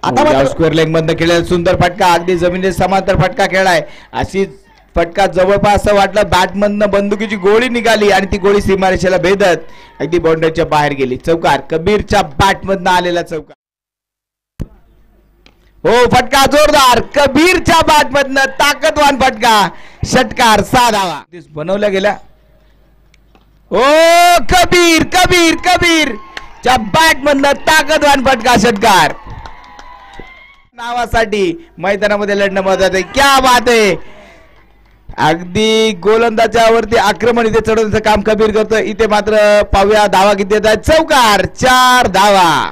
आता square leg मधनं खेळलेला सुंदर फटका, अगदी जमिनीत समांतर फटका खेळाय. अशी फटका जवळपास असं वाटलं बॅट मधनं बंदुकीची गोळी निघाली आणि ती गोळी सीमारेषेला भेदत अगदी बाउंड्रीच्या बाहेर गेली. चौकार, कबीरच्या बॅट मधनं आलेला चौकार. हो, फटका जोरदार, कबीरच्या बॅट मधनं ताकदवान फटका, षटकार, 6 धावा बनवल्या गेल्या. ओ कबीर कबीर कबीर च्या बॅट मधनं ताकदवान फटका, षटकार. नावासाठी मैदानामध्ये लढणं महत्वाचं आहे. क्या बात आहे. अगदी गोलंदाजाच्या वरती आक्रमण इथे चढवण्याचं काम कबीर करतो. इथे मात्र पाहूया धावा किती येत आहेत. चौकार, 4 धावा.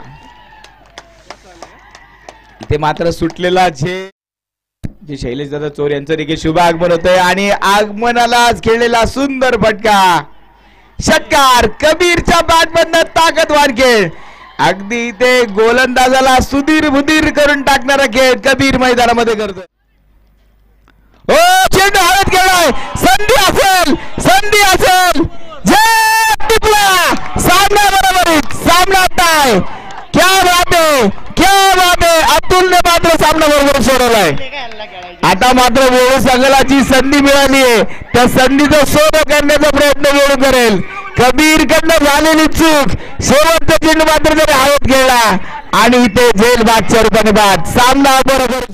इथे मात्र सुटलेला जे शैलेश दादा चोर यांचं देखील शुभ आगमन होतंय आणि आगमनाला खेळलेला सुंदर फटका, षटकार. कबीरच्या बॅट मधनं ताकदवान खेळ, अगदी इथे गोलंदाजाला सुधीर बुधीर करून टाकणारा खेळ कबीर मैदानामध्ये करतो. हो, चेंडू हवेत गेलाय, संधी असेल, संधी असेल, जय टिपला, सामना बरोबरीत, सामना टाय. क्या बात आहे, क्या बात आहे. अतुलने मात्र सामना बरोबर सोडवलाय. आता मात्र वेळू संघाची संधी मिळाली आहे, त्या संधीचा शोध करण्याचा प्रयत्न वेळू करेल. कबीर कडनं झालेली चूक, शेवटचा चेंडू मात्र तरी हवेत गेला आणि इथे जेल बादच्या रूपाने बाद. सामना बरोबर.